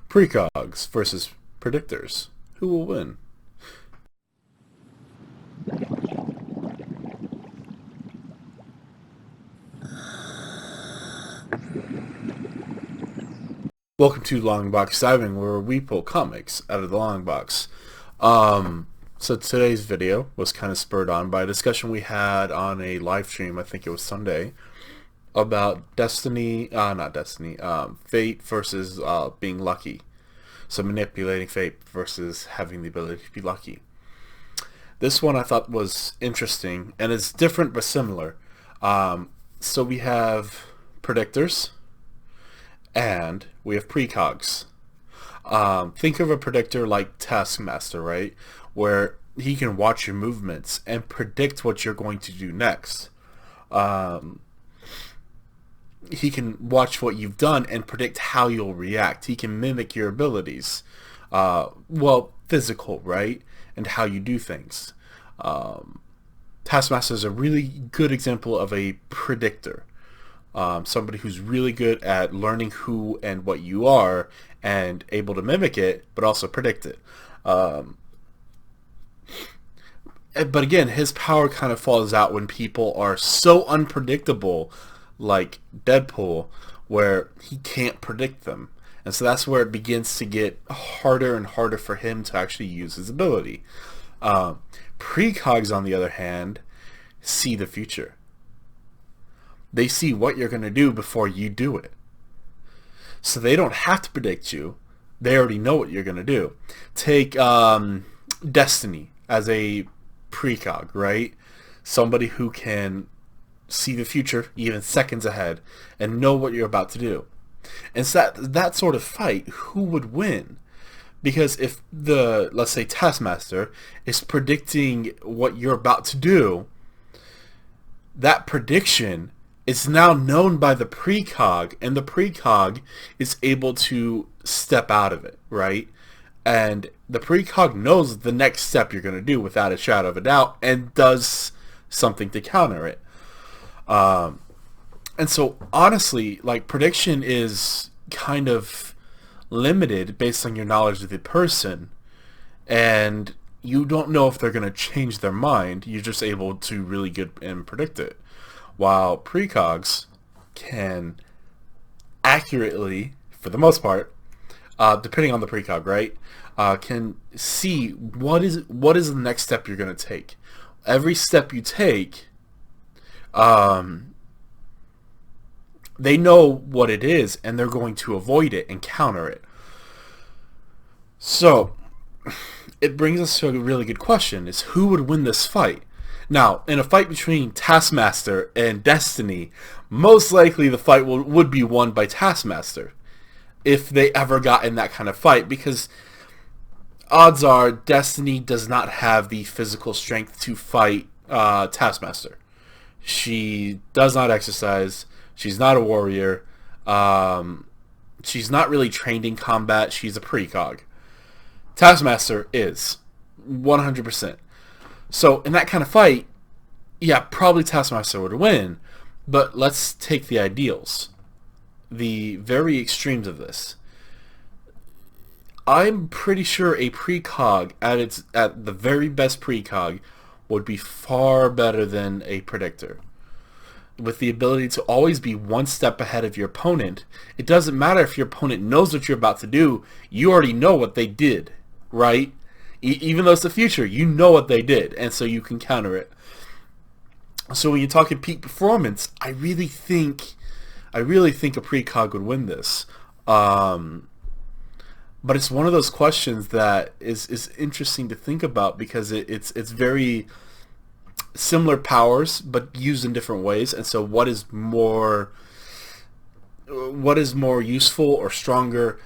Precogs versus predictors. Who will win? Welcome to Long Box Diving, where we pull comics out of the long box. So today's video was kind of spurred on by a discussion we had on a live stream, I think it was Sunday, about fate versus being lucky. So manipulating fate versus having the ability to be lucky. This one I thought was interesting, and it's different but similar. So we have predictors, and we have precogs. Think of a predictor like Taskmaster, right? Where he can watch your movements and predict what you're going to do next. He can watch what you've done and predict how you'll react. He can mimic your abilities. Physical, right? And how you do things. Taskmaster is a really good example of a predictor. Somebody who's really good at learning who and what you are and able to mimic it, but also predict it. But again, his power kind of falls out when people are so unpredictable, like Deadpool, where he can't predict them. And so that's where it begins to get harder and harder for him to actually use his ability. Precogs, on the other hand, see the future. They see what you're going to do before you do it. So they don't have to predict you. They already know what you're going to do. Take Destiny as a precog, right? Somebody who can see the future even seconds ahead and know what you're about to do. And so that sort of fight, who would win? Because if let's say Taskmaster is predicting what you're about to do, that prediction is now known by the precog, and the precog is able to step out of it, right? And the precog knows the next step you're going to do without a shadow of a doubt and does something to counter it. And so honestly, like, prediction is kind of limited based on your knowledge of the person, and you don't know if they're going to change their mind. You're just able to really good and predict it. While precogs can accurately, for the most part, depending on the precog, right, can see what is the next step you're going to take. Every step you take, they know what it is, and they're going to avoid it and counter it. So it brings us to a really good question: is who would win this fight? Now, in a fight between Taskmaster and Destiny, most likely the fight would be won by Taskmaster, if they ever got in that kind of fight, because odds are Destiny does not have the physical strength to fight Taskmaster. She does not exercise. She's not a warrior. She's not really trained in combat. She's a precog. Taskmaster is 100%. So in that kind of fight, yeah, probably Taskmaster would win. But let's take the ideals, the very extremes of this. I'm pretty sure a precog at the very best precog would be far better than a predictor. With the ability to always be one step ahead of your opponent, it doesn't matter if your opponent knows what you're about to do. You already know what they did, right? Even though it's the future, you know what they did, and so you can counter it. So when you're talking peak performance, I really think a precog would win this. But it's one of those questions that is interesting to think about, because it's very similar powers but used in different ways. And so what is more useful or stronger?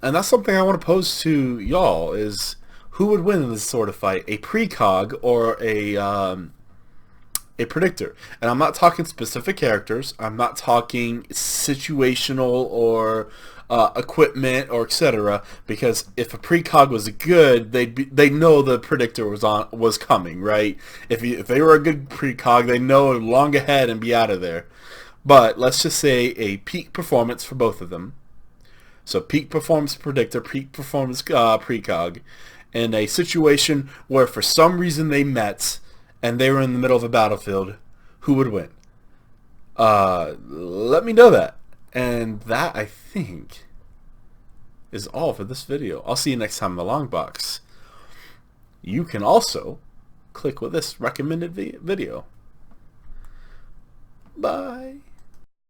And that's something I want to pose to y'all: is who would win in this sort of fight, a precog or a predictor? And I'm not talking specific characters. I'm not talking situational or equipment or etc. Because if a precog was good, they know the predictor was coming, right? If they were a good precog, they know long ahead and be out of there. But let's just say a peak performance for both of them. So peak performance predictor, peak performance precog, in a situation where for some reason they met and they were in the middle of a battlefield, who would win? Let me know that. And that, I think, is all for this video. I'll see you next time in the long box. You can also click with this recommended video. Bye.